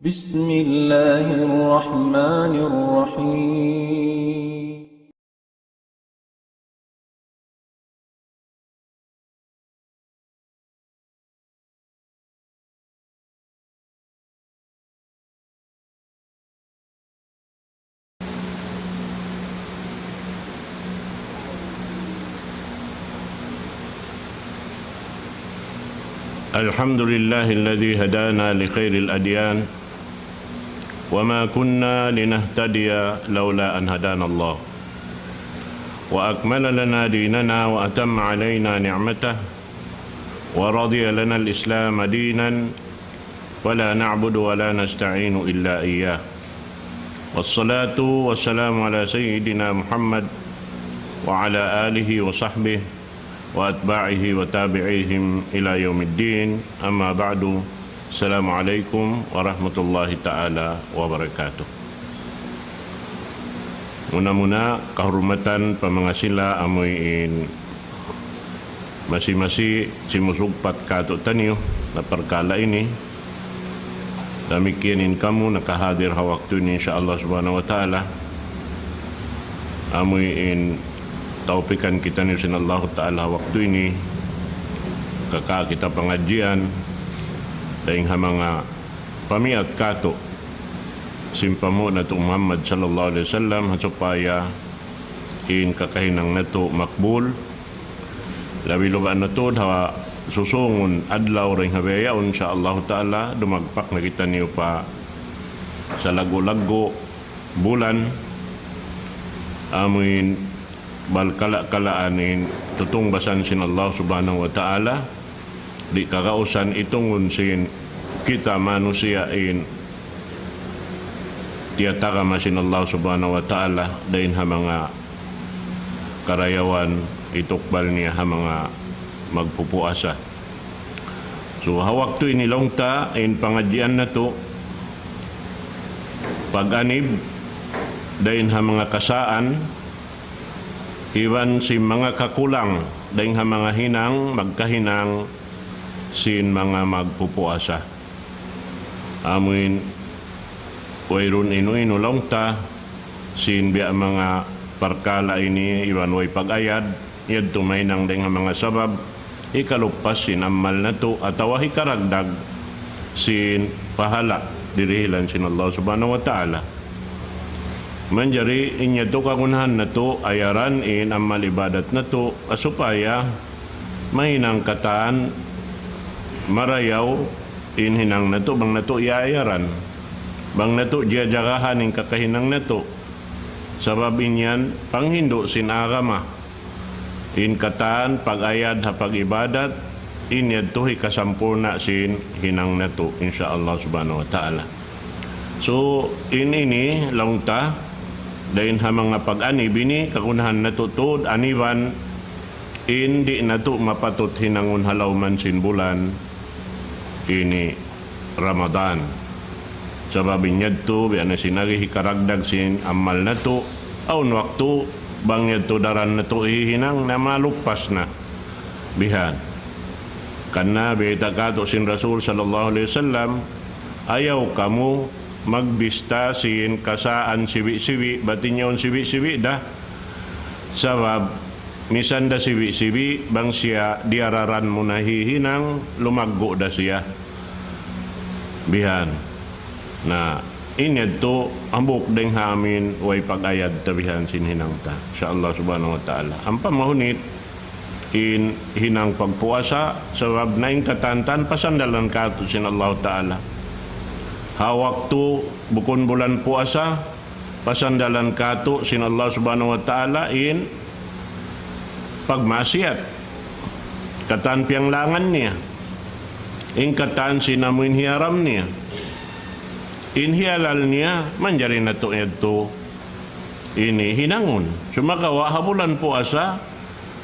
بسم الله الرحمن الرحيم. الحمد لله الذي هدانا لخير الأديان وما كنا لنهتدي لولا أن هدانا الله وأكمل لنا ديننا وأتم علينا نعمته ورضي لنا الإسلام دينا ولا نعبد ولا نستعين إلا إياه والصلاة والسلام على سيدنا محمد وعلى آله وصحبه وأتباعه وتابعيهم إلى يوم الدين. أما بعد. Assalamualaikum warahmatullahi ta'ala wabarakatuh. Muna-muna kahormatan pamangasila amoyin masi-masi simusugpat kato tanyo na perkala ini. Damikianin kamu nakahadir hawaktu ini insyaallah subhanahu wa ta'ala. Amoyin taupikan kita ni sinallahu ta'ala waktu ini kaka kita pengajian daing mga pamiat kato simpamo na ito Muhammad sallallahu alaihi wasallam supaya in kakahinang na ito makbul labi lubaan na ito susungon adlaw rin habayaon insyaallah ta'ala dumagpak na kita niyo pa sa lago-lago bulan amin balkala-kalaanin tutong basan sin Allah subhanahu wa ta'ala di kakausan itong sin kita manusiain tiyataka masin Allah subhanahu wa ta'ala dahin ha mga karayawan itukbal niya ha mga magpupuasa. So hawak to inilong ta in pangadyan na to pag-anib dahin ha mga kasaan iwan si mga kakulang dahin ha mga hinang magkahinang sin mga magpupuasa. Amin wairun inu-inu lang ta sin biya mga parkala ini iwan way pag-ayad yad tumay nang ding mga sabab ikalupas sin amal na to atawa hikaragdag sin pahala dirihilan sin Allah subhanahu wa ta'ala. Manjari inya to kagunhan na to ayaran in amal ibadat na to asupaya mahinang kataan marayaw in hinang na to bang na to iayaran bang na to jagahan in kakahinang na to sabab inyan panghindo sin agama in kataan pag-ayad ha pag-ibadat inyad to hikasampurna sin hinang na to insyaallah subhanahu wa ta'ala. So ini langta dahin ha mga pag-anib ini kakunahan na to tod aniban hindi na to mapatot hinangon halawman sin bulan ini Ramadan sabab inyad to biya na sinagi hikaragdag sin amal na to aun waktu bang yad to daran na to hihinang na malupas na bihan kanna bita kato sin Rasul sallallahu alaihi wasallam ayaw kamu magbista sin kasaan siwi-siwi batin yun siwi-siwi dah sabab misan da siwi-siwi bang siya diararan mo na hihinang lumaggo da siya bihan na inyad to ambok deng hamin way pag-ayad tabihan sin hinang ta insyaallah subhanahu wa ta'ala. Ang pamahunit in hinang pagpuasa sabab na in katantan pasandalan kato sin Allah ta'ala hawak to bukon bulan puasa pasandalan kato sin Allah subhanahu wa ta'ala in pagmasyat katan piang langan niya in katan sinamuin hiaram niya in hialal niya manjari na to ini hinangon sumakawa habulan puasa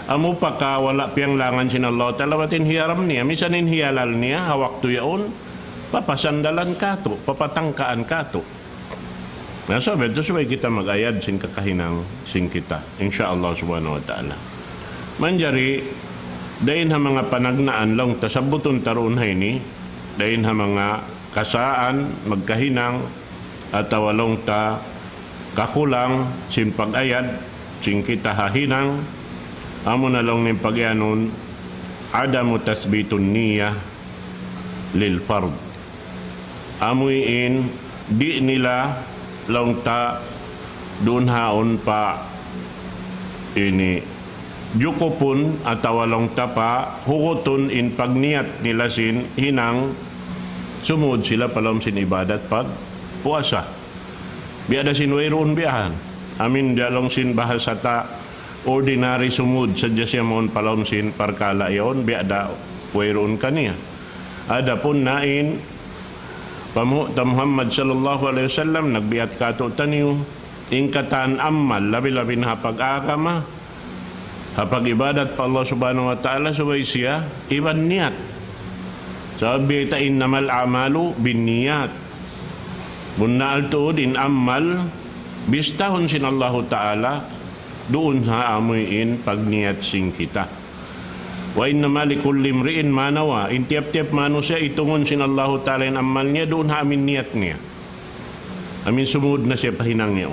amu paka wala piang langan sin Allah talawatin hiaram niya misan in hialal niya hawak to yaon papasandalan kato papatangkaan kato nasa beto sabay kita mag-ayad sin kakahinang sin kita insyaallah subhanahu wa ta'ala. Manjari dahin ha mga panagnaan lang tasabuton taron hay ni dahin ha mga kasaan, magkahinang, at awalong ta kakulang, sin pag-ayad, sin kita hahinang, amo na lang ng pagyanon, adamu tasbitun niya lil fard. Amuin, di nila lang ta doon haon pa ini yukupon at awalong tapa hukuton in pagniyat nila sin hinang sumud sila palom sin ibadat pag puasa. Biada sin wayroon biyahan. Amin dalong sin bahasa ta ordinary sumud sadya siya mon palom sin parkala yon biada wayroon kaniya. Ada pun nain pamuta Muhammad sallallahu alaihi wasallam nagbiat kato taniyo ingkatan ammal labi-labi na pag-akama hapag ibadat pa Allah subhanahu wa ta'ala subay siya iban niyat sabi ta innamal amalu bin niyat munna altuod in ammal bistahon sin Allah ta'ala doon ha amuin pag niyat sing kita wa innama likulli imri'in manawa in tiap-tiap mano siya itungon sin Allah ta'ala in ammal niya doon ha amin niyat niya amin sumud na siya pahinang niya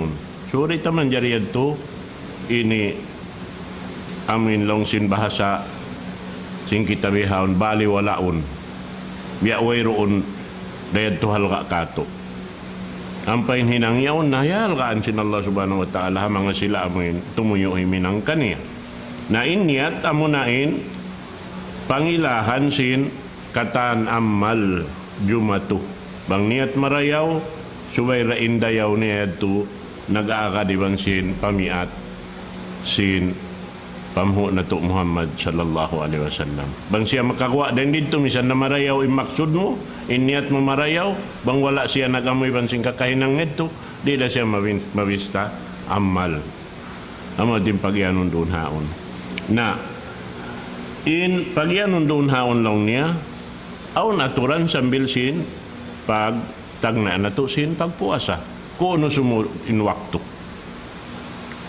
suri taman jariyad to ini amin long sin bahasa sing kita bihawon bali walaon biya wayroon dayad to halga kato ampain hinang yaon nahayal kaan sin Allah subhanahu wa ta'ala mga sila amin tumuyo minang kaniya na inyat amunain pangilahan sin katan ammal jumatu bang niat marayaw subay rain dayaw niya to nag-aakadibang sin pamiat sin pamho na to Muhammad sallallahu alaihi wasallam bang siya makakuha din dito misan na marayaw imaksud mo iniyat mo marayaw bang wala siya nagamoy pansing kakahinang nito di na siya mabista amal amo din pagyanon doon haon na in pagyanon doon haon lang niya aw naturan sambil sin pag tagna na to sin pagpuasa kuno sumudin waktu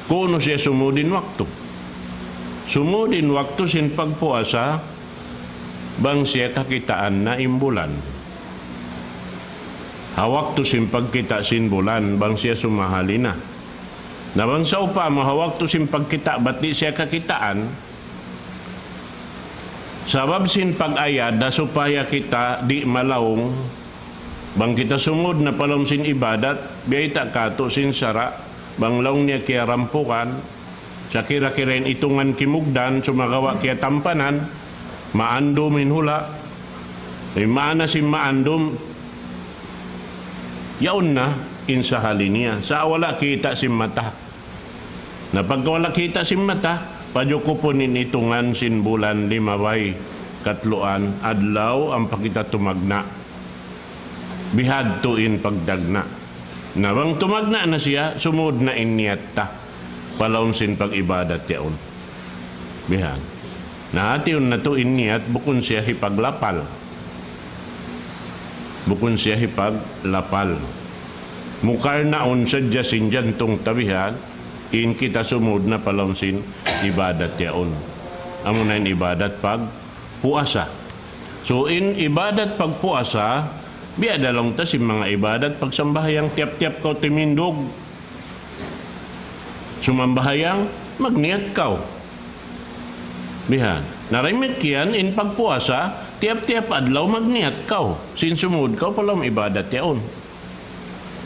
kuno siya sumudin waktu sumudin waktu sin pagpuasa bang siya kakitaan na imbulan hawaktu sin pagkita sin bulan bang siya sumahali na bang sa upa mahawaktu sin pagkita ba't di siya kakitaan sabab sin pag-ayad na supaya kita di malawong bang kita sumud na palom sin ibadat biyay kato sin sara bang laong niya kaya rampukan sa kira-kirain itungan kimugdan sumagawa kaya tampanan maandom hula maana si maandom yaon na insahali niya sa wala kita si mata na pag wala kita si mata pajukupunin itungan sin bulan limabay katluan adlaw ang pakita tumagna bihad tuin pagdagna na bang tumagna na siya sumud na inyat ta palawon sin pag-ibadat yaon bihad na atiyon na to inyat bukon siya hipaglapal mukar naon sadya sin jantong tabihan in kita sumud na palawon sin ibadat yaon amo na ibadat pag puasa so in ibadat pag puasa biada lang ta si mga ibadat pagsambahayang tiap-tiap kaw timindog sumambahayang magniyat kaw bihan narimit kiyan in pagpuasa tiap-tiap adlaw magniyat kaw sinsumud kaw palam ibadat yaon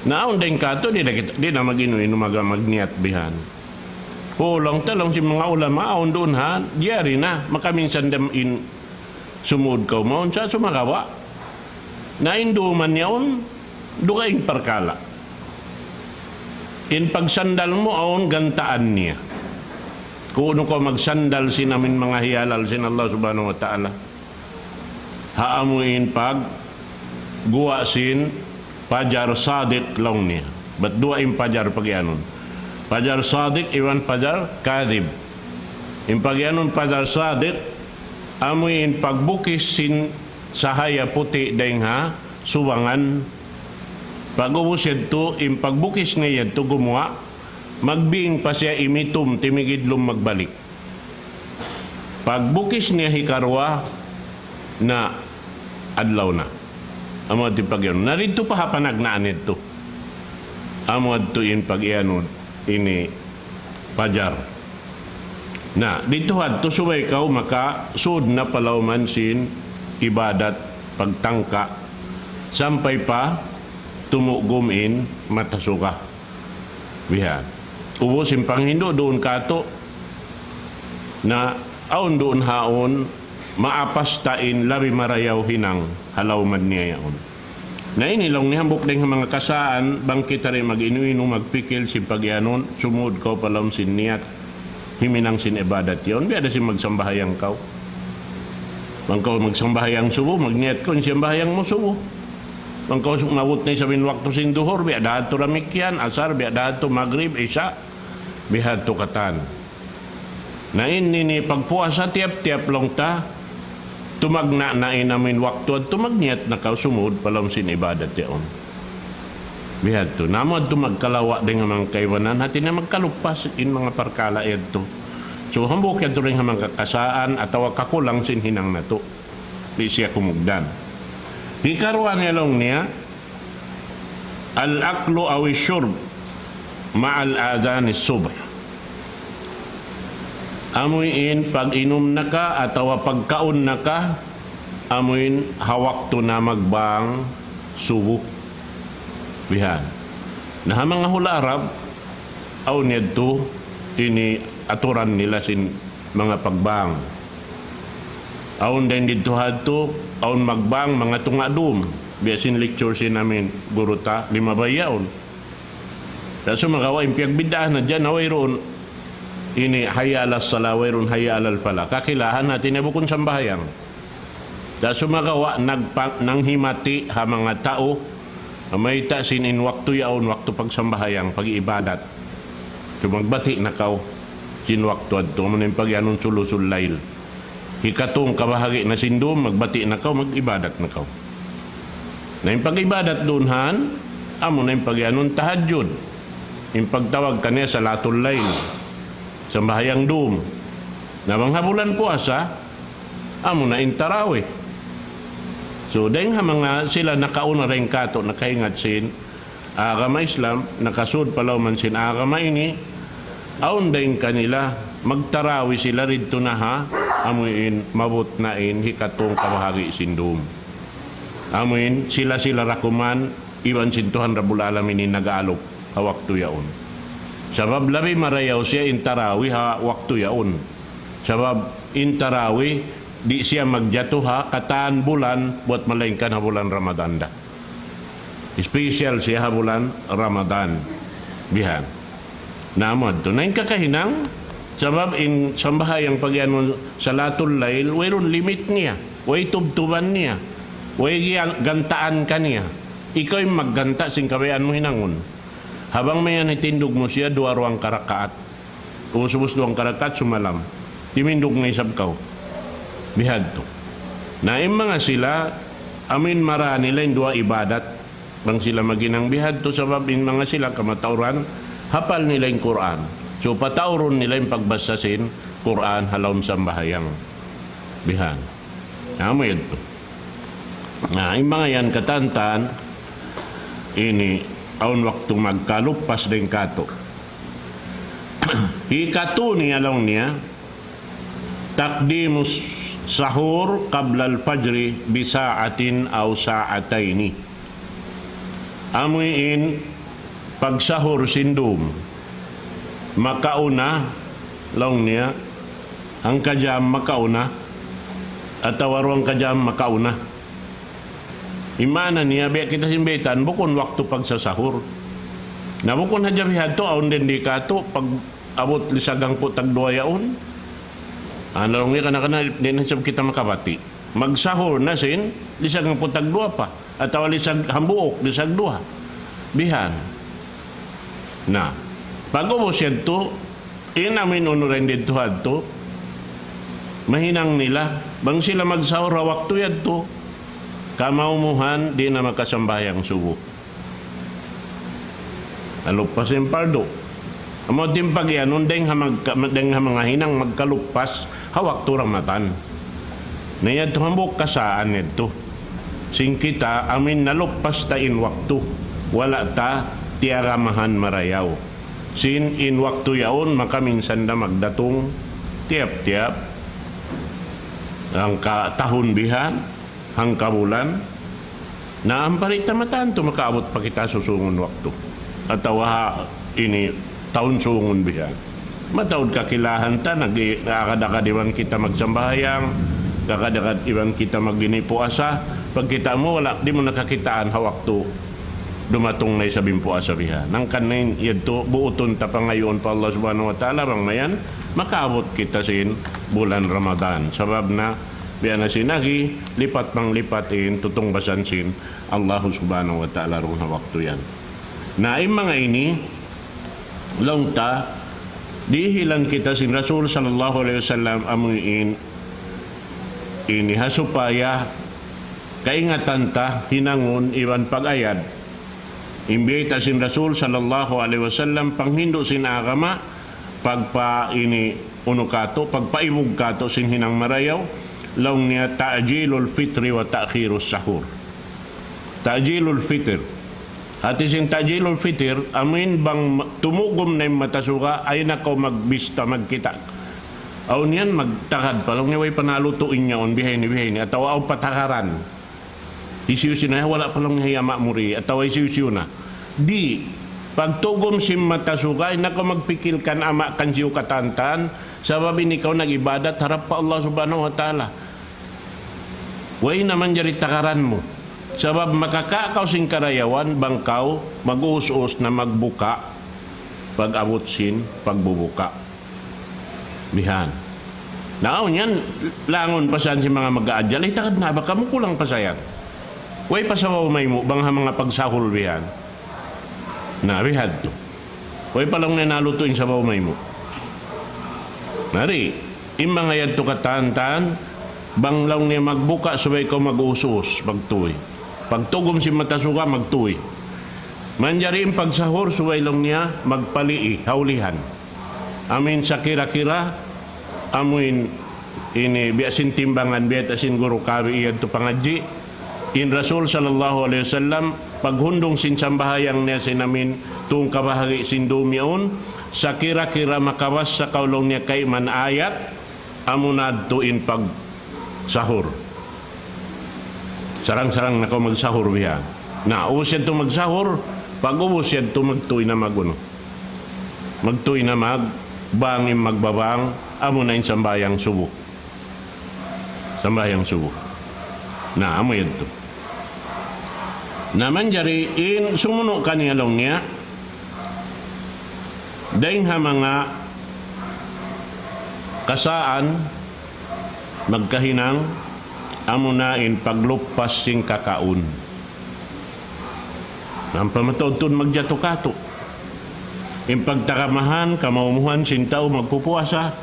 naon din kato di na maginuin magniyat bihan kulang talong si mga ulama aon doon ha diyari na makaminsan dem in sumud kaw maon sa sumagawa na induman yaon dukaing parkala in pagsandal mo aon gantaan niya kuno ko magsandal sinamin mga hiyalal sin Allah subhanahu wa ta'ala haamuin pag guwa sin pajar sadik lang niya ba't dua in pajar pagyanon pajar sadik iwan pajar kadib in pagyanon pajar sadik amuin pagbukis sin sahaya puti dahing ha suwangan pag-ubos yadto in pagbukis na yadto gumawa magbing pa siya imitum timigidlong magbalik pagbukis niya hikarwa na adlaw na Amo ti pagyanon. Narito pa hapanagnaan ito. Amo tuin pagyanon ini pajar. Na dito hadto suway kaw maka sud na palawman sin ibadat pagtangka sampay pa tumugumin matasuka. Bihan. Ubo simpang Hindo doon kato na aon doon haon maapastain labi marayaw hinang halawman niya yaon. Na inilong ni hambok ding mga kasaan bangkit rin mag-inuino magpikil si pagyanon sumud ko palam sin niyat himinang sin ibadat yaon biada si magsambahayang kaw. Bangkaw magsambahayang subo magniyat ko siyang bahayang mo subo. Bangkaw mawut na sa binwakto sin duhor biada ato ramikyan asar biada ato magrib isya biada to katan. Na ini pagpuasa tiap-tiap long ta tumagna na inamin waktu at tumagniat na kaw sumud palam sin ibadat yaon. Bihad to. Namod to magkalawa din nga mga kaiwanan hati na magkalupas in mga parkala ito. So hambok yan to rin nga mga kakasaan at kakulang sin hinang na to. Di siya kumugdan. Hikaruan yalong niya al-aklu awi syurb ma'al adhan is-subh. Amuin pag inom na ka atawa pagkaon na ka amuin hawak to na magbang subo. Bihan. Na mga hula Arab aw niyadto ini aturan nila sin mga pagbang. Aun din dito hadto aun magbang mga tungadum. Biasin lecture sin namin guruta 5 bayaon. Kaso magawa impiyag bidahan na dyan away roon ini hayya alas salaway ron hayya alal pala kakilahan natin bukon sambahayang da sumagawa nanghimati ha mga tao may ta sinin waktu yaon waktu pagsambahayang pag-ibadat so magbati na kaw sin waktu adto man yung pagyanon sulusul layl hikatong kabahagi na sindom magbati na kaw mag-ibadat na kaw na yung pag-ibadat doon han amo na yung pagyanon tahajjud yung pagtawag kanya sa latul layl sambahayang dum na manghabulan puasa amo na intarawe so dahil mga sila nakauna rin kato nakaingat sin agama Islam nakasud palaw man sin agama ini aon dahil kanila magtarawi sila rito na ha amuin mabot na in hikatong kabahagi sin dum amuin sila rakuman iwan sin Tuhan Rabbul Alamin nag-aalok hawak to yaon. Sabab labi marayaw siya intarawi ha waktu yaon. Sabab intarawi di siya magjato ha kataan bulan buat malaingkan ha bulan Ramadan da. Special siya ha bulan Ramadan. Bihan. Namod to na kakahinang sabab in sambahayang pagyan sa latul layl wayron limit niya. Way tubtuban niya. Way gantaan ka niya. Ikaw yung magganta sing kabayan mo hinangon. Habang may itindog mo siya, 2 ruang karakaat. Kung subos 2 karakaat, sumalam. Timindog na isabkaw. Bihad to. Na yung mga sila, amin mara nila yung 2 ibadat. Bang sila maginang bihad to, sabab yung mga sila kamatauran, hapal nila yung Quran. So patauron nila yung pagbasasin, Quran halawm sambahayang. Bihad. Amo yun to. Na yung mga yan katantan, ini aun waktu magkalupas din kato. Hikato niya lang niya takdimus sahur qabla al-fajri bisaatin aw saataini. Amuin pagsahur sindum makauna lang niya ang kajam makauna at tawarong kajam makauna. Imana niya, biya kita simbetan, bukon waktu pagsasahur. Na bukon hadjabihad to, aun din di ka to, pag abot lisagang po tagduayaon. Ano lang niya, kana din nasab kita makabati. Magsahur na sin, lisagang po tagdua pa. At tawa lisag hambuok, lisag duha. Bihan. Na, pag ubos yan to, inamin unurin dito hadto, mahinang nila, bang sila magsahur waktu yan to, kamaumuhan di na makasambayang subo. Alupas yung pardo. Amo din pag yan, deng mga hinang magkalupas, hawak to ramatan. Nayad to hambok kasaan ito. sing kita amin naluppas ta in waktu wala ta tiaramahan marayaw sin in waktu yaon makaminsan na magdatong tiap-tiap ang tahun bihan hang kabulan na ang paritamatan to makaabot pa kita susungon waktu ataw ini taon sungon bihan matawad kakilahan ta nakakadakadiwan kita magsambayang kakadakadiwan kita magginipuasa pag kita mo wala di mo nakakitaan hawakto dumatong na isabing puasa biha nang kanin yadto buuton ta pa ngayon pa Allah subhanahu wa ta'ala bang mayan makaabot kita sin bulan Ramadan sabab na biya na sinagi lipat pang lipatin tutong basan sin Allah subhanahu wa ta'ala ron hawakto yan na mga ini longta dihilan kita sin Rasul sallallahu alaihi wasallam amuin ini hasupaya kaingatan ta hinangon iwan pagayad imbita sin Rasul sallallahu alaihi wasallam panghindo sin agama pagpa ini unukato pagpaimog kato sin hinang marayaw law niya ta'jilul fitri wa ta'khirus sahur ta'jilul fitr ati sin ta'jilul fitr amin bang tumugom na yung matasuka ay nakaw magbista magkita aw niyan magtakad pa lang niya way panalutuin niya on bihay ni ataw aw patakaran isiusin na wala pa lang niya mamuri ataw isiusin na di pagtugom sim matasuka ay nakaw magpikil kan ama kan siyo katantan sababin ikaw nagibadat harap pa Allah subhanahu wa ta'ala way naman jari takaran mo sabab makakakaw sing karayawan bangkaw mag-uus-us na magbuka pag-abot sin pagbubuka bihan naaw niyan langon pasan si mga mag-aadjal ay takad na baka mo kulang pasayang way pasawaw may mo bang mga pagsahol bihan na bihad to way palang nanalutuin sa may mo nari mga yan to katantan bang lang niya magbuka sabay ko mag-uus-us magtuwi pagtugom si matasuka magtuwi manjari pagsahor sabay lang niya magpalii haulihan amin sa kira-kira amuin ini biasin timbangan biatasin guru kawi iyan to pangadji in Rasul sallallahu alaihi wasallam paghundong sin sambahayang niya sinamin tung kabahagi sin dumion sa kira-kira makawas sa kaulong niya kay man ayat amunad tuin pag sahur sarang-sarang na ko magsahur biya na usyan to magsahur pag ubos yan to magtuy na maguno magtuy na bangim magbabang amo na yung sambayang subo na amo yan to naman jari in sumuno kaniyalong niya daing ha mga kasaan magkahinang amo na in paglupas sing kakaon nang pamatodton magjato-kato in pagtakamahan kamaumuhan sintaw magpupuasa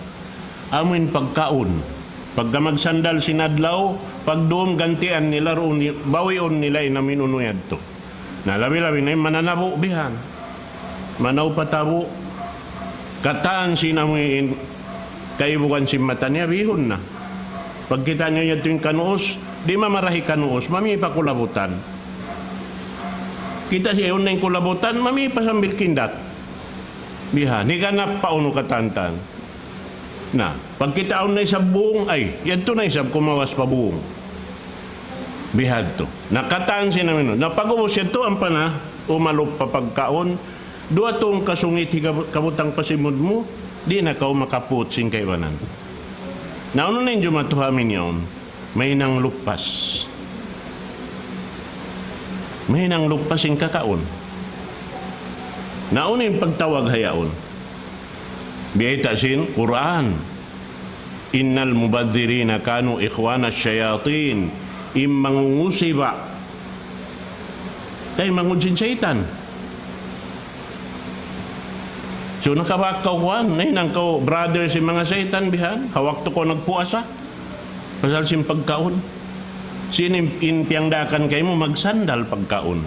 amin pagkaon pagka magsandal sinadlaw pagdoom gantian nila roon bawion nila inaminunuyad to na labi-labi na mananabo bihan manaw patabo kataan sinamuin kaibukan si mata niya bihon na pagkita niyo yung kanuos di mamarahi kanuos mami pa kulabutan kita siya yun na yung kulabutan mami pa sambil kindat biha ni ka na pauno katantan na pagkita na sa buong ay yan to na isab kumawas pa buong bihad to nakataan siya namin na pag-ubos yan to ang pana umalop pa pagkaon dua tong kasungit kabutang pasimod mo di na ka makaput sing kaiwanan na ano na yung jumatuhamin yun may nang lupas yung kakaon na ano yung pagtawag hayaon biyayta sin Quran innal mubadzirina kanu ikhwana syayatin mangungusiba tayo mangudsin syaitan so nakabakaw kuhan nang ko brother si mga syaitan bihan hawak to ko nagpuasa pasal sim pagkaon sinim inpiangdakan kayo mo magsandal pagkaon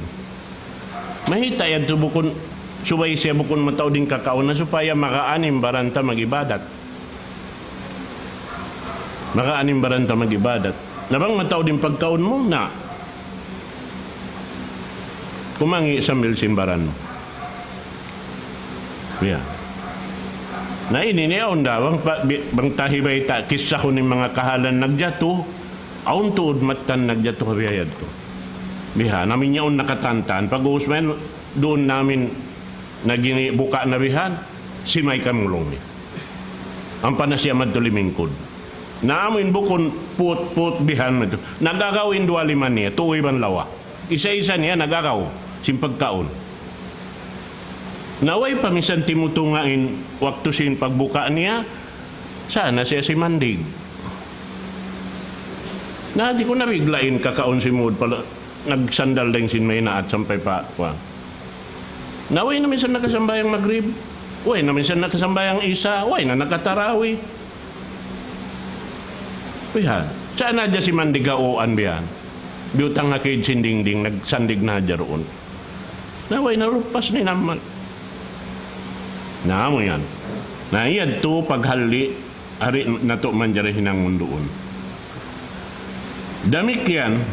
mahita yan to bukon subay siya bukon mataw din kakaon na supaya makaanim baranta magibadat nabang mataw din pagkaon mo na kumangi sa milsimbaran mo. Yeah. Na ini niya onda bang tahibay ta kisah ko ni mga kahalan nagjato aun tuod matan nagjato kabiyayad to biha namin niya on nakatantan pag-uusman doon namin naging buka na bihan si may kamulong ni ang panasya madtulimingkod na amin bukon put bihan na to nagagawin 25 niya tuwi ban lawa isa-isa niya nagagaw simpagkaon. Naway pamisan timutungain waktu sin pagbuka niya, sana siya si Mandig. Na di ko nabiglain kakaon si Mood pala nagsandal din sin may na at sampay pa. Naway namin sa nakasambayang Magrib, way namin sa nakasambayang Isa, way na nakatarawi. Bihan, saan na si Mandig gaoan bihan? Biutang hakid sindingding nagsandig na dya roon. Naway narupas ni naman. Naamo yan. Na iyan to paghali ari na to manjari hinang mundoon. Damik yan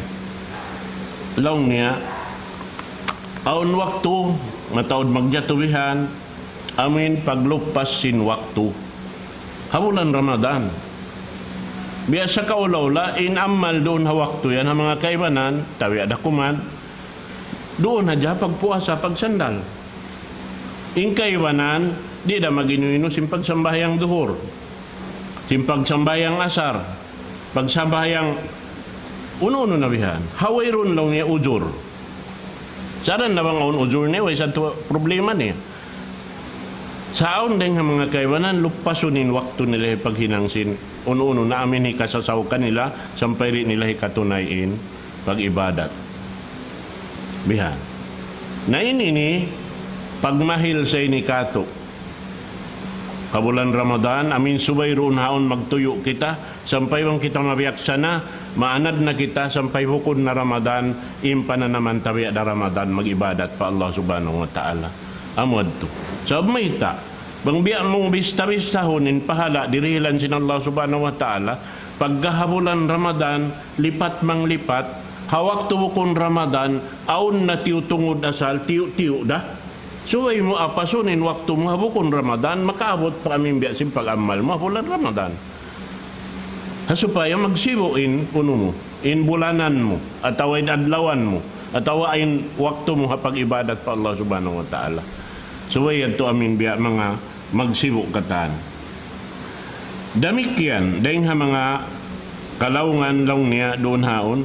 laong niya aun waktu mataod magjatuwihan amin paglupas sin waktu habulan Ramadan. Biasa kaulaula in amal doon ha waktu yan ha mga kaibanan tawi ada kuman doon ha pagpuasa pagsandal. In kaiwanan, di da maginuino simpag sambayang duhur, simpag sambayang asar, pag sambayang uno-uno na bihan. Haway ron lang niya ujur. Saran na bang aun ujur niya, way sa problema niya. Saon din ang mga kaiwanan, lupasunin waktu nila paghinangsin. Uno-uno na amin hikasasaw kanila, sampay rin nila hikatunayin pag-ibadat. Bihan. Na ini pagmahil sa inikato kabulan Ramadan amin subay roon haon magtuyo kita sampay bang kita mabiyaksana maanad na kita sampay hukon na Ramadan impa na naman tabi da Ramadan magibadat pa Allah subhanahu wa ta'ala amod to sab may ta bang biya mong bista-bistahon in pahala dirihilan sin Allah subhanahu wa ta'ala paggahabulan Ramadan lipat mang lipat hawak tubukon Ramadan aun na tiyo tungod asal tiyo da suway mo apasunin waktu mo habukon Ramadan makaabot pa aming biyasin pag-amal mo bulan Ramadan hasupaya magsibuin puno mo in bulanan mo atawa in adlawan mo atawa in waktu mo hapag ibadat pa Allah subhanahu wa ta'ala suway yan to aming biya mga magsibu katan damikyan dahil ha mga kalaungan lang niya doon haon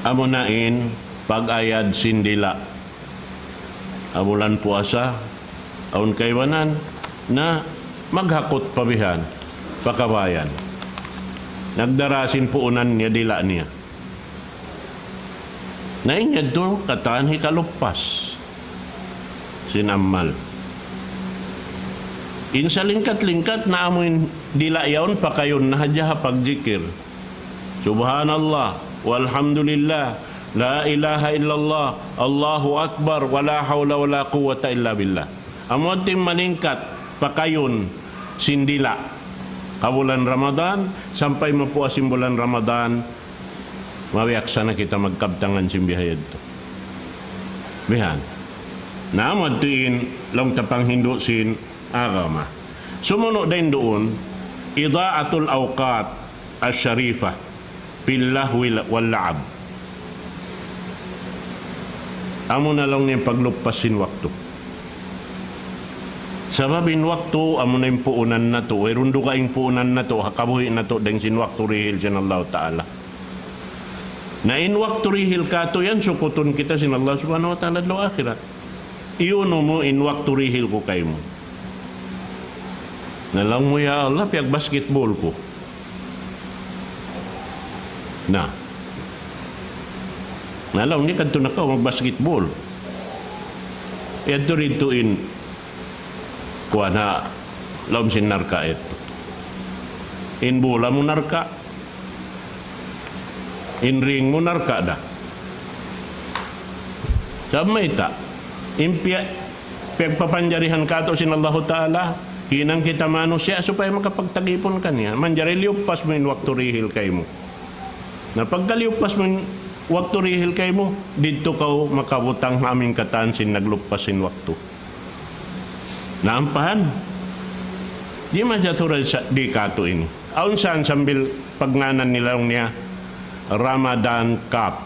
amunain pag-ayad sindila abulan puasa aun kaiwanan na maghakot pabihan pakabayan nagdarasin puunan niya dila niya nainyad to kataan hikalupas sinamal insa lingkat-lingkat na amoy dila yaon pa kayon na hadya pagjikir subhanallah walhamdulillah la ilaha illallah Allahu akbar wala hawla wala quwata illa billah amotin malingkat pakayon sindila kabulan Ramadan sampai mapuasin bulan Ramadan mawiyaksa na kita magkabtangan simbihayad to bihan naamod tuin long tapang hindu sin agama sumunod din doon idaatul awqat asyarifah fil lahwi wal la'ab amo na lang niyang paglupasin waktu. Sababin waktu, amo na yung puunan na to. Rundo ka yung puunan na to, hakabuhi na to, deng sin waktu rihil sin Allah Ta'ala. Na in waktu rihil ka to yan, sukuton kita sin Allah Subhanahu Wa Ta'ala lo akhirat. Iyon mo in waktu rihil ko kayo mo. Nalang mo ya Allah, piyag basketball ko. Na. Nalaw ni kadto na ka mag-basketball. Ito rito in kuha na laom sin narka ito. In bola mo narka. In ring mo narka da. Samay ta. Impya pagpapanjarihan ka to sin Allah Ta'ala. Kinang kita mano siya supaya makapagtagipon ka niya. Manjari liupas mo in waktu rihil kay mo. Na pagkaliupas mo waktu rihil kay mo, dito ka makabutang aming katansin naglupasin waktu. Naampahan. Di masyatural sa di kato ini. Aun saan sambil pagnanan nilang niya, Ramadan Cup.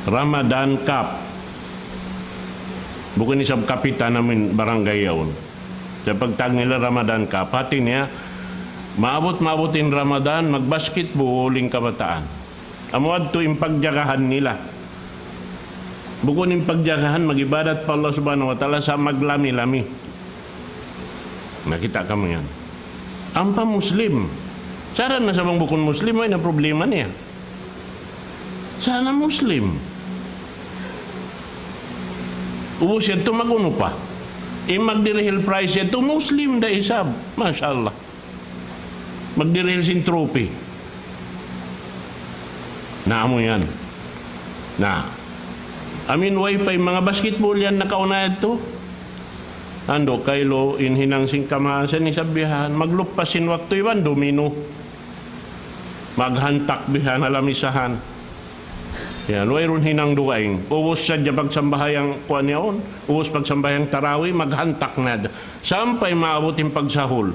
Ramadan Cup. Bukan ni sab kapitan namin barangay yaon. Sa pagtag nila Ramadan Cup, pati niya, maabot-maabotin Ramadan, mag-basketball yung kabataan. Amuad to yung pagjagahan nila. Bukod yung pagjagahan, mag-ibadat pa Allah subhanahu wa ta'ala sa maglami-lami. Nakita ka mo yan. Ang pa-Muslim. Sana na sa mga bukon Muslim, ay na problema niya. Sana Muslim. Ubus yan ito, maguno pa. Magdirihil price yan ito, Muslim da isab. Masya Allah. Magdirihil sin trophy. Naamo yan. Amin wifi, mga basketball yan nakauna ito. Ando, kaylo, inhinang sing kamasan, isabihan, maglupasin waktu iwan, domino. Maghantak bihan, alamisahan. Yan, wayron hinang duwaing. Uwos sa dya pagsambahayang kuwan yaon, uwos pagsambahayang tarawi, maghantak na. Sampay maabutin pagsahol.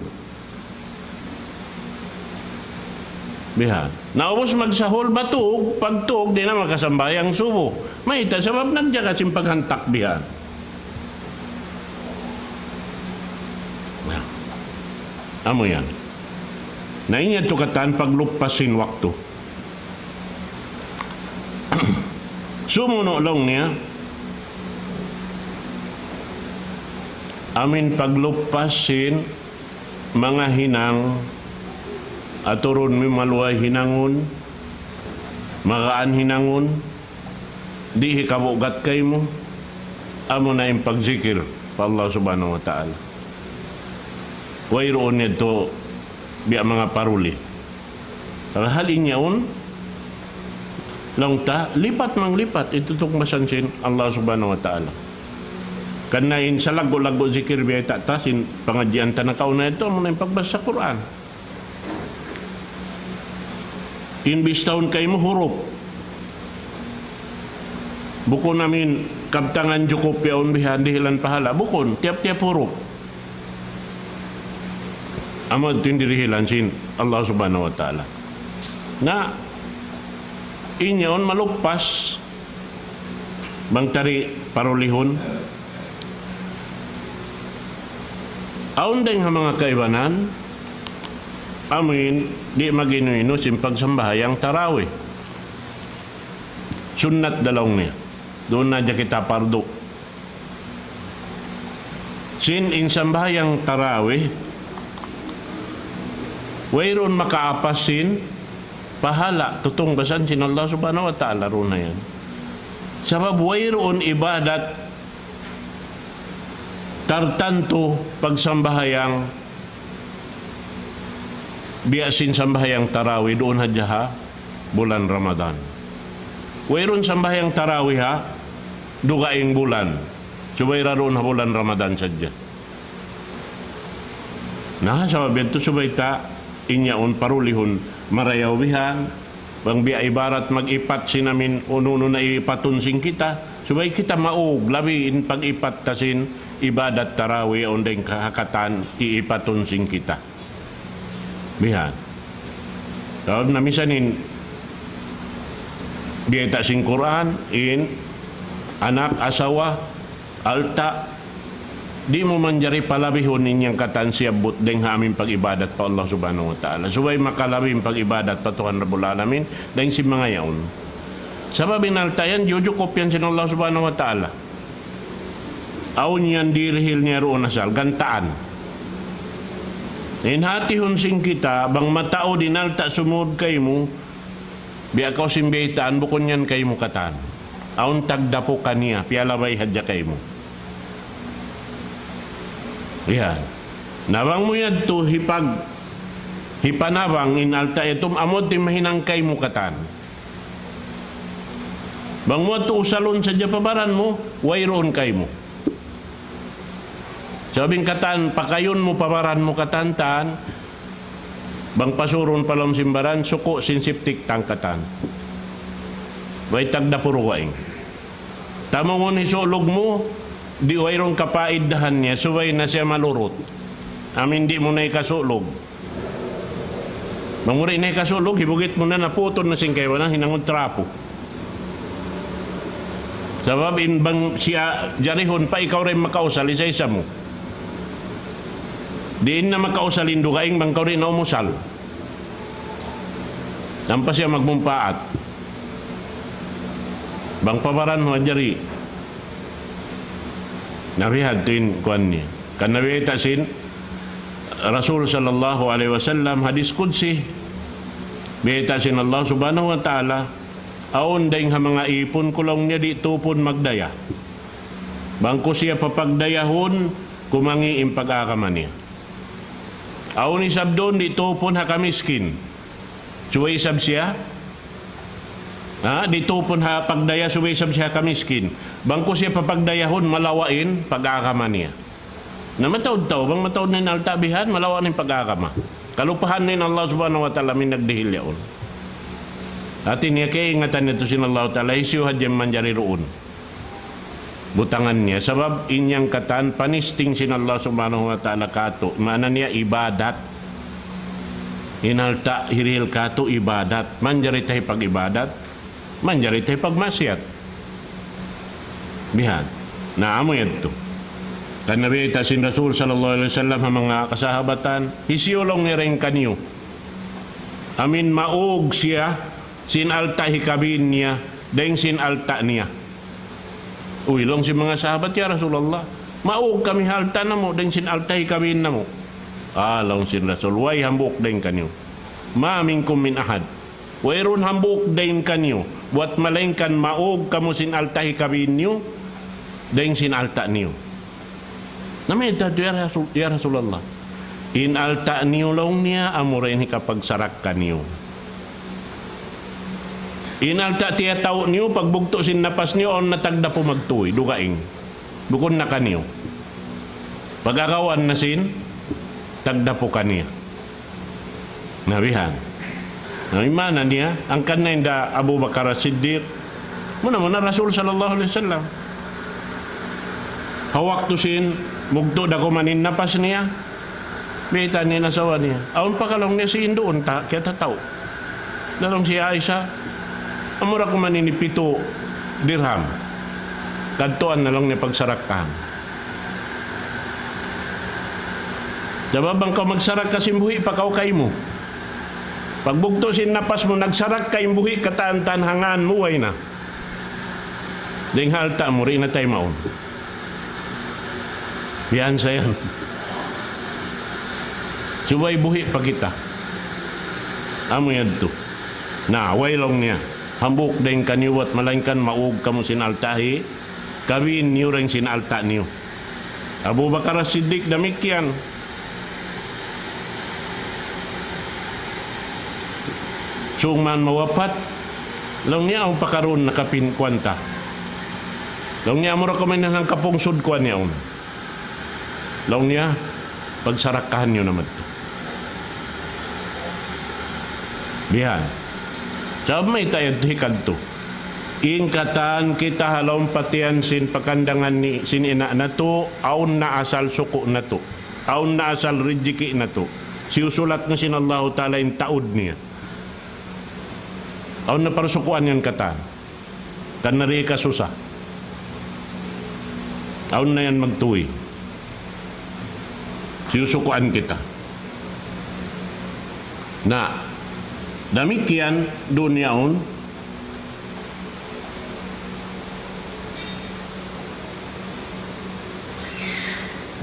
Bihan. Naubos magsahol, batug, pagtug, di na makasambayang subo. May ita, sabab nagdya kasing paghantak bihan. Amo yan. Nainya tukatan paglupasin waktu. Sumuno lang niya, amin paglupasin mga hinang aturon mi maluay hinangon, magaan hinangon, di hikabugat kay mo, amo na yung pagzikir pa Allah subhanahu wa ta'ala. Wayroon nito biya mga paruli. Halin yaon, lang ta, lipat mang lipat, itutok masansin Allah subhanahu wa ta'ala. Kanain sa lago-lago zikir biya tatasin, pangadyan ta na kauna ito, amo na yung pagbasa Quran. Inbis taon kayo mo huruf. Bukon namin kabtangan jukop yaon bihan dihilan pahala. Bukon, tiap-tiap huruf. Amad tindirihilan sin Allah subhanahu wa ta'ala. Na inyon malukpas bang tari parulihon. Aun din nga mga kaibanan, amin, di maginuino sin pagsambahayang tarawih. Sunnat dalawang niya. Doon na dya kita pardo. Sin insambahayang tarawih, wayron makaapasin, pahala, tutong basan sin Allah subhanahu wa ta'ala ron na yan. Sabab wayron ibadat, tartanto pagsambahayang biasin sambahayang tarawih doon hadya ha, bulan Ramadan. Wayron sambahayang tarawih ha, dugaing bulan. Subayra roon ha bulan Ramadan sadya. Sa mabento subay ta, inyaon parulihon, marayaw bihan, bang biya ibarat mag-ipat sinamin, ununo na ipatunsing kita, subay kita maug, labi in pag-ipat tasin, ibadat tarawih, ondeng kahakatan, iipatunsing kita. Bihan. Tawag na misanin, biya sing Quran, in, anak, asawa, alta, di mo manjari palabihon ninyang katan siyabot deng aming pag-ibadat pa Allah subhanahu wa ta'ala. Subay makalabing pag-ibadat pa Tuhan Rabbul Alamin deng si mga yaon. Sabab binaltayan, jujukop yan sin Allah subhanahu wa ta'ala. Aun yan dirihil niya roon asal, gantaan. Inhatihon sing kita, bang matao dinalta sumud kay mo, biya kaw simbeitaan, bukon yan kay mo katan. Aun tagdapo kaniya, piyalabay hadya kay mo. Yan. Nawang mo yan to hipanabang inalta itom amod ti mahinangkay mo katan. Bang mo to usalon sa japabaran mo, wayroon kay mo. Sabing katan, pakayon mo pabaran mo katantan, Bang pasuron palom simbaran, suko sinsiptik tangkatan. Way tagda puruwaing. Tamongon isulog mo, di wayrong kapaiddahan niya, suway na siya malurot. Amin di mo na ikasulog. Manguri na ikasulog, hibugit mo na naputol na singkaywa na hinangod trapo. Sabab inbang siya jarihon pa ikaw rin makausal, isa-isa mo. Diin na makausalin dugaing bang kaw rin na umusal. Nampa siya magmumpaat. Bang pabaran mo jari. Nabihad tuin kuan niya. Kan nabihita sin Rasul sallallahu alaihi wasallam hadis qudsi. Bihita sin Allah subhanahu wa ta'ala. Aon dayng ha mga ipon kulong niya di tupon magdaya. Bangko siya papagdayahon kumangi impag-akaman niya. Aon isab doon di tupon ha kamiskin. Suway isab siya. Di tupon ha pagdaya suway isab siya kamiskin. Bangko siya papagdayahon malawain pag-akaman niya. Na matawd-taw bang matawd na naltabihan malawain pag-akama. Kalupahan ni Allah subhanahu wa ta'ala min nagdihil yaon. Atin niya kaya ingatan nito sin Allah ta'ala isyuhad yung manjari roon. Butangan niya sabab inyang katan panisting sin Allah subhanahu wa ta'ala kato. Mana niya ibadat. Inalta hiril kato ibadat. Manjari tayo pag-ibadat. Manjari tayo pag-masyat. Bihan. Naamo yan to. Kan nabiyita sin Rasul sallallahu alaihi wasallam ang mga kasahabatan. Isiyulong ni rin kanyo. Amin maug siya sin alta hikabin niya dahil sin alta niya. Uy, long si mga sahabat ya Rasulullah. Maug kami halta na mo dahil sin alta hikabin na mo. Long sin Rasul. Way hambuk dahil kanyo. Ma minkum min ahad. Wayron hambuk dahil kanyo. Buat malengkan maug kamu sin alta hikabin niyo dahil sin alta niyo. Namita ya Rasulullah. In alta niyo long niya amurin hikapagsarak kanyo. Inalta tiya tao niyo pagbugto sin napas niyo on natagda po magtuoy dugaing bukon na kaniyo pagagawan na sin tagda po kaniya nabihan imana niya ang kanay da Abu Bakar As-Siddiq muna Rasul sallallahu alaihi wasallam hawak to sin mugto da ko manin napas niya bita niya nasawa niya aon pa kalong niya si Indoon ta kaya tataw dalong si Aisha amura ko manini 7 dirham. Kadtuan na lang niya pagsarakkan. Dababang ka magsarak ka simbuhi, pakaw kay mo. Pagbugto sin napas mo, nagsarak ka imbuhi, kataan-taan hangaan mo, ay na. Ding halta mo, rin na tayo maon. Yan sa yan. Subay buhi pa kita. Amo yan to. Na, waylong niya. Hambuk din kaniwat malangkan maug kamu sinaltahi kawin niyo rin sinalta niyo. Abu Bakar As-Siddiq demikian. Sungman mawapat long niya ang pakaron nakapinkwanta. Long niya mo rekomenda ng kapungsod ko niya on. Long niya pagsarakahan niyo naman. Bihan. Sabi may tayad hikad to. Ingkatan kita halong patian sin pakandangan ni sin ina na to, aun na asal suko na to. Aun na asal rijiki na to. Siusulat na sin Allah Ta'ala yung taod niya. Aun na parasukuan yan katan. Kan nari ka susa. Aun na yan magtuwi. Siusukuan kita. Na damikian dunyaon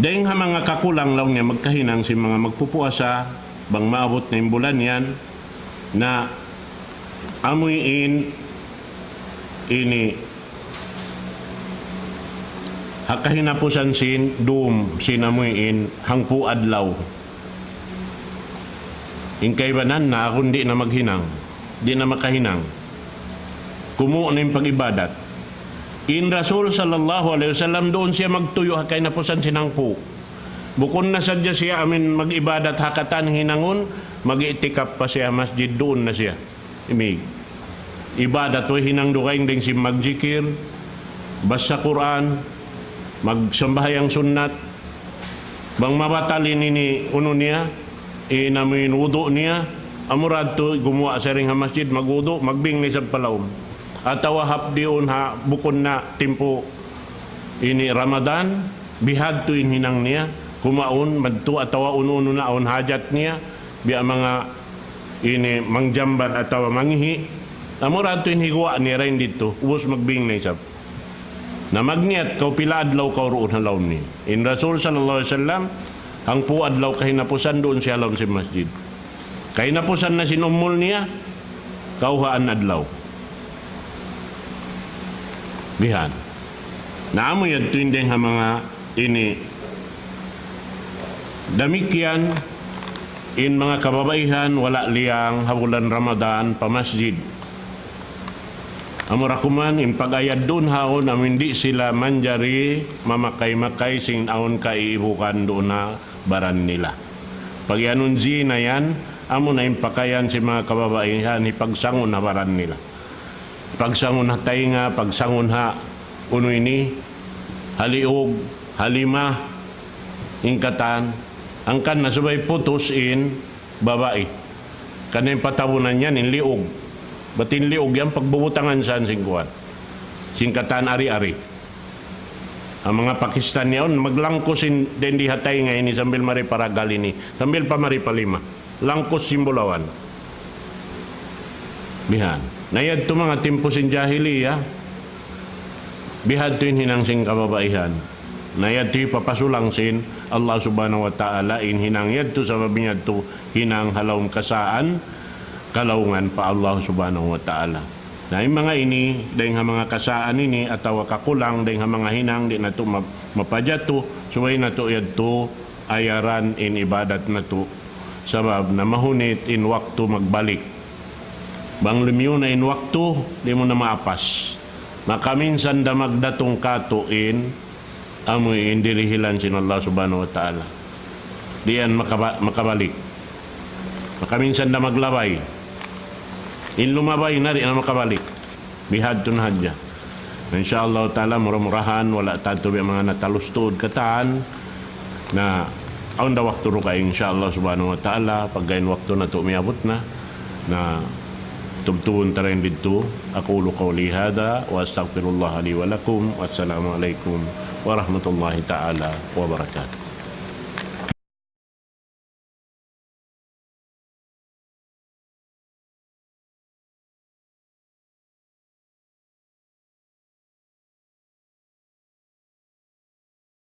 dahil mga kakulang lang niya magkahinang si mga magpupuasa bang maabot na yung bulan yan na amuyin ini hakahinapusan sin dum sinamuyin hangpu adlaw ingkaibanan na kundi na maghinang di na makahinang kumuha na yung pag-ibadat in Rasul sallallahu alaihi wasallam doon siya magtuyo hakay napusan sinangpu Bukod na sadya siya amin mag-ibadat hakatan hinangon, mag-itikap pa siya masjid doon na siya. Imig. Ibadat o hinang dukaing ding si magjikir, basa Quran, magsambahayang sunnat, bang mabatalin ini uno niya, inamin wudu niya, amurad to gumawa sa ring ha masjid, magwudu, magbing ni sa palawm. Atawa hapdiun ha, bukod na timpo ini Ramadan, bihad to hinang niya, kumaon, madto atawa uno na on hajat niya, biya mga ini mangjamban atawa manghi, amurad to hinigwa niya rin dito, ubos magbing na isap. Na magniat kau pila adlaw kau roon halaw ni. In Rasul sallallahu alaihi wasallam, ang pu adlaw kahinapusan doon siya lawn si masjid. Kahinapusan na sinumul niya, kauhaan adlaw. Bihan. Naamo yan tuindeng ha mga ini. Damikyan, in mga kababaihan, wala liyang habulan Ramadan pa masjid. Amurakuman impagayad doon haon amin di sila manjari mamakay-makay sing aon kaiibukan doon na baran nila. Pag yanun na yan, amo na impakayan si mga kababaihan ipagsangon na baran nila. Pagsangon na tainga, pagsangon ha uno ini, haliog, halima, ingkatan, angkan na subay putos in babae. Kanang patabunan yan in liog. Batin liog yan pagbubutangan saan singkuan. Singkatan ari-ari. Ang mga Pakistan yaon maglangkos din di hatay ngayon ni sambil mari para galini. Sambil pa mari palima. Langkos simbolawan. Bihan. Nayad to mga timpo sin jahiliya. Bihad to hinang sing kababaihan. Nayad to papasulang sin Allah subhanahu wa ta'ala in hinang yad to sa babingad to hinang halawang kasaan. Kalaungan pa Allah subhanahu wa ta'ala. Na yung mga ini, dahil nga mga kasaan ini, atawa kakulang, dahil nga mga hinang, di na ito mapadyato, suway na ito yadto, ayaran in ibadat na ito, sabab na mahunit in waktu magbalik. Bang lumiyo na in waktu, di mo na maapas. Makaminsan da magdatong katuin, amoy indirihilan sin Allah subhanahu wa ta'ala. Diyan makabalik. Makaminsan da maglabay. In lumabay na rin na makabalik. Bihad to na hadya. Insyaallah ta'ala murah-murahan wala tato biya mga natalustod kataan na aon da waktu ro kay insyaallah subhanahu wa ta'ala paggayon waktu na to miabot na tubtuon ta rin dito. Aqulu qawli hada wa astaghfirullah li wa lakum. Wassalamu alaikum wa rahmatullahi ta'ala wa barakatuh.